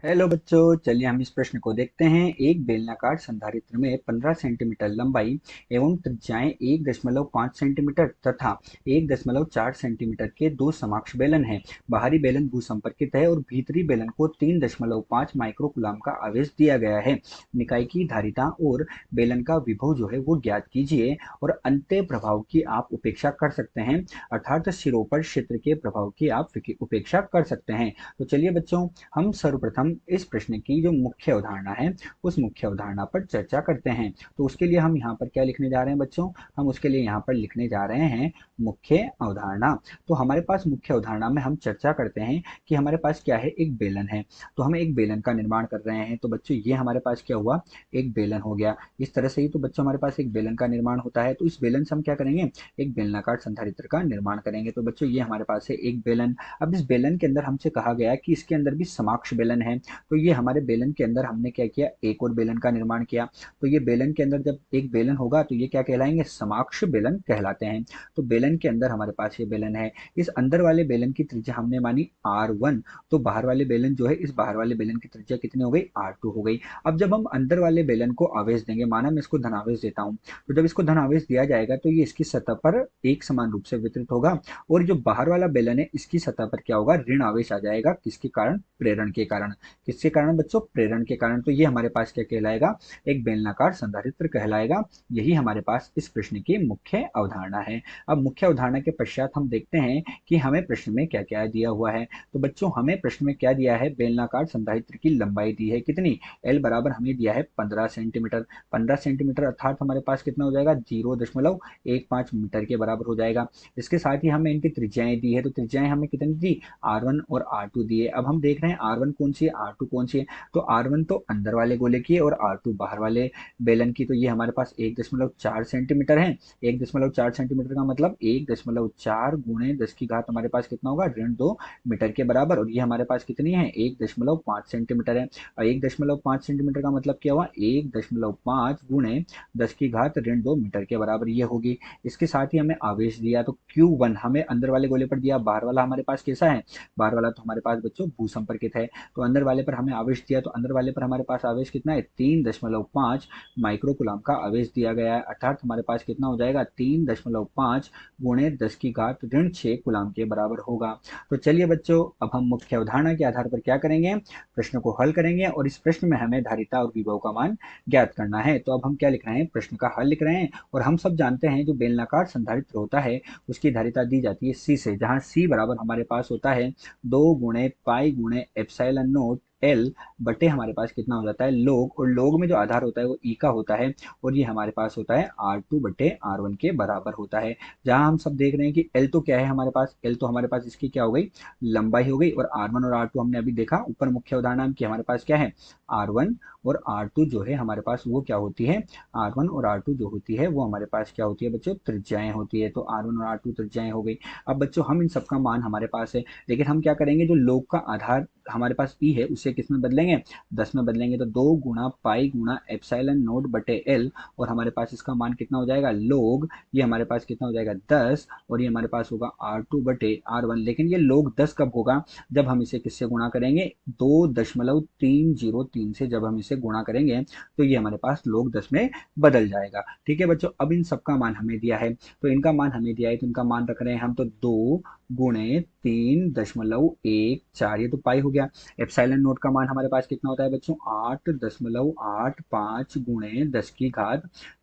Hello बच्चों, चलिए हम इस प्रश्न को देखते हैं। एक बेलनाकार संधारित्र में 15 सेंटीमीटर लंबाई एवं त्रिज्याएं 1.5 सेंटीमीटर तथा 1.4 सेंटीमीटर के दो समकक्ष बेलन हैं। बाहरी बेलन भूसंपर्कित है और भीतरी बेलन को 3.5 माइक्रोकुलाम का आवेश दिया गया है। निकाय की धारिता और बेलन का विभव जो है वो ज्ञात कीजिए और अंतः प्रभाव की आप उपेक्षा कर सकते हैं, अर्थात सिरों पर क्षेत्र के प्रभाव की आप उपेक्षा कर सकते हैं। तो चलिए बच्चों, हम सर्वप्रथम इस प्रश्न की जो मुख्य अवधारणा है उस मुख्य अवधारणा पर चर्चा करते हैं। तो उसके लिए हम यहाँ पर क्या लिखने जा रहे हैं बच्चों? हम उसके लिए यहाँ पर लिखने जा रहे हैं मुख्य अवधारणा। तो हमारे पास मुख्य अवधारणा में हम चर्चा करते हैं कि हमारे पास क्या है, एक बेलन है। तो हम एक बेलन का निर्माण कर रहे हैं। तो बच्चों ये हमारे पास क्या हुआ, एक बेलन हो गया। इस तरह से ही तो बच्चों हमारे पास एक बेलन का निर्माण होता है। तो इस बेलन से हम क्या करेंगे, एक बेलनाकार संधारित्र का निर्माण करेंगे। तो बच्चों ये हमारे पास है एक बेलन। अब इस बेलन के अंदर हमसे कहा गया कि इसके अंदर भी समकक्ष बेलन है। तो ये हमारे बेलन के अंदर हमने क्या किया, एक और बेलन का निर्माण किया। तो ये बेलन के अंदर जब एक बेलन होगा तो ये क्या कहलाएंगे, समकक्ष बेलन कहलाते हैं। तो बेलन के अंदर हमारे पास ये बेलन है। इस अंदर वाले बेलन की त्रिज्या हमने मानी R1। तो बाहर वाले बेलन जो है, इस बाहर वाले बेलन की त्रिज्या कितनी हो गई, R2 हो गई। अब जब हम अंदर वाले बेलन को आवेश देंगे, माना मैं इसको धनावेश देता हूं, तो जब इसको धनावेश दिया जाएगा तो ये इसकी सतह पर एक समान रूप से वितरित होगा। और जो बाहर वाला बेलन है इसकी सतह पर क्या होगा, ऋण आवेश आ जाएगा। किसके कारण, प्रेरण के कारण। किसके कारण बच्चों, प्रेरण के कारण। तो ये हमारे पास क्या कहलाएगा, एक बेलनाकार संधारित्र कहलाएगा। यही हमारे पास इस प्रश्न की मुख्य अवधारणा है। अब मुख्य अवधारणा के पश्चात हम देखते हैं कि हमें प्रश्न में क्या क्या दिया हुआ है। तो बच्चों हमें प्रश्न में क्या दिया है, बेलनाकार संधारित्र की लंबाई दी है कितनी, एल बराबर हमें दिया है 15 सेंटीमीटर। 15 सेंटीमीटर अर्थात हमारे पास कितना हो जाएगा, 0.15 मीटर के बराबर हो जाएगा। इसके साथ ही हमें इनकी त्रिज्याएं दी है। तो त्रिज्याएं हमें कितनी दी, R1 और R2 दी है। अब हम देख रहे हैं R1 कौन सी है, R2 कौन सी है। तो R1 तो अंदर वाले गोले की है और R2 बाहर वाले बेलन की। तो ये हमारे पास 1.4 सेंटीमीटर है। 1.4 सेंटीमीटर का मतलब 1.4 गुणे 10 की घात हमारे पास कितना होगा, ऋण 2 मीटर के बराबर। और ये हमारे पास कितनी है, 1.5 सेंटीमीटर है। और 1.5 सेंटीमीटर का मतलब क्या हुआ, 1.5 गुणे 10 की घात ऋण 2 मीटर के बराबर ये होगी। इसके साथ ही हमें आवेश दिया। तो Q1 हमें अंदर वाले गोले पर दिया, बाहर वाला हमारे पास कैसा है, बाहर वाला तो हमारे पास बच्चों भूसंपर्कित है। तो अंदर वाले पर हमें आवेश दिया। तो अंदर वाले पर हमारे पास आवेश कितना है, 3.5 माइक्रोकुलाम का आवेश दिया गया है। अर्थात हमारे पास कितना हो जाएगा, 3.5 गुणे 10 की घात ऋण 6 कुलाम के बराबर होगा। तो चलिए बच्चों, अब हम मुख्य अवधारणा के आधार पर क्या करेंगे, प्रश्न को हल करेंगे। और इस प्रश्न में हमें धारिता और विभव का मान ज्ञात करना है। तो अब हम क्या लिख रहे हैं, प्रश्न का हल लिख रहे हैं। और हम सब जानते हैं जो बेलनाकार संधारित्र होता है उसकी धारिता दी जाती है C से, जहां C बराबर हमारे पास होता है 2 गुणे पाई गुणे एप्सिलॉन नॉट एल बटे हमारे पास कितना हो जाता है लोग। और लोग में जो आधार होता है वो ई का होता है। और ये हमारे पास होता है R2 बटे R1 के बराबर होता है। जहां हम सब देख रहे हैं कि L तो क्या है हमारे पास, L तो हमारे पास इसकी क्या हो गई, लंबाई हो गई। और R1 और R2 हमने अभी देखा ऊपर मुख्य उदाहरण की हमारे पास क्या है, R1 और R2 जो है हमारे पास वो क्या होती है, R1 और R2 जो होती है वो हमारे पास क्या होती है बच्चों, त्रिज्याएं होती है। तो R1 और R2 त्रिज्याएं हो गई। अब बच्चों हम इन सबका मान हमारे पास है, लेकिन हम क्या करेंगे, जो लोग का आधार हमारे पास ई है उसे किस में बदलेंगे, 10 में बदलेंगे। तो 2 गुणा पाई गुणा एप्सिलॉन नॉट बटे एल। और हमारे पास इसका मान कितना हो जाएगा, लोग ये हमारे पास कितना हो जाएगा 10। और ये हमारे पास होगा R2 बटे R1। लेकिन ये लोग 10 कब होगा, जब हम इसे किससे गुणा करेंगे, 2.303 से जब हम इसे गुणा करेंगे तो ये हमारे पास लोग 10 में बदल जाएगा। ठीक है बच्चों, अब इन सबका मान हमें दिया है। तो इनका मान हमें दिया है तो इनका मान रख रहे हैं हम। तो 2 गुणे 3.14, ये तो पाई हो गया। एप्सिलॉन नोट का मान हमारे पास कितना होता है बच्चों, 8.85 गुणे 10 की घात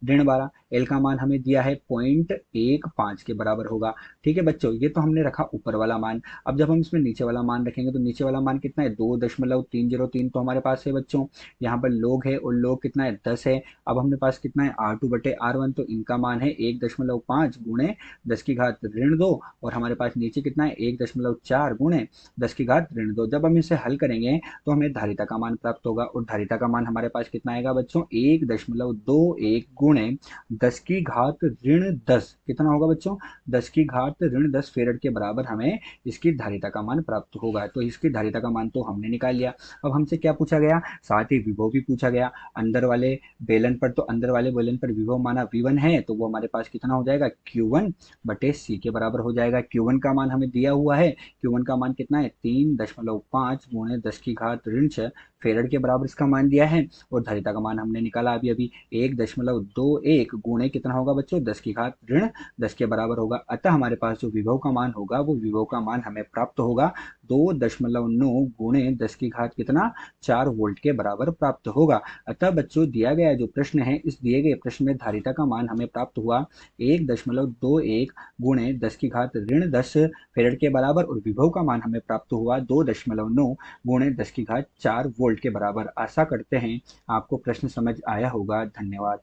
ऋण 12। एल का मान हमें दिया है 0.15 के बराबर होगा। ठीक है बच्चों, ये तो हमने रखा ऊपर वाला मान। अब जब हम इसमें नीचे वाला मान रखेंगे तो नीचे वाला मान कितना है, 2.303 तो हमारे पास है बच्चों। यहाँ पर लोग है और लोग कितना है, 10 है। अब हमारे पास कितना है, R2 बटे R1। तो इनका मान है 1.5 गुणे 10 की घात ऋण 2। और हमारे पास नीचे कितना है, 1.4 गुणे 10 की घात ऋण 2। जब हम इसे हल करेंगे तो हमें धारिता का मान प्राप्त होगा। और धारिता का मान हमारे पास कितना आएगा बच्चों, 1.21 गुणे 10 की घात ऋण 10 कितना होगा बच्चों, 10 की घात ऋण 10 फेरड के बराबर हमें इसकी धारिता का मान प्राप्त होगा। तो इसकी धारिता का मान तो हमने निकाल लिया। अब हमसे क्या पूछा गया, साथ ही विभव भी पूछा गया। अंदर वाले बेलन पर, तो अंदर वाले बेलन पर विभव माना V1 है तो वो हमारे पास कितना हो जाएगा, Q1 बटे C के बराबर हो जाएगा। Q1 का मान हमें दिया हुआ है, Q1 का मान कितना है 3.5 गुणे 10⁻⁻⁶ फेरेड के बराबर इसका मान दिया है। और धारिता का मान हमने निकाला अभी अभी 1.21 गुणे कितना होगा बच्चों 10⁻⁻10 के बराबर होगा। अतः हमारे पास जो विभव का मान होगा वो विभव का मान हमें प्राप्त होगा 2.9 गुणे 10 की घात कितना 4 वोल्ट के बराबर प्राप्त होगा। अतः बच्चों दिया गया जो प्रश्न है, इस दिए गए प्रश्न में धारिता का मान हमें प्राप्त हुआ 1.21 गुणे 10⁻10 फेरेड के बराबर और विभव का मान हमें प्राप्त हुआ 2.9 गुणे 10⁻4 वोल्ट के बराबर। आशा करते हैं आपको प्रश्न समझ आया होगा। धन्यवाद।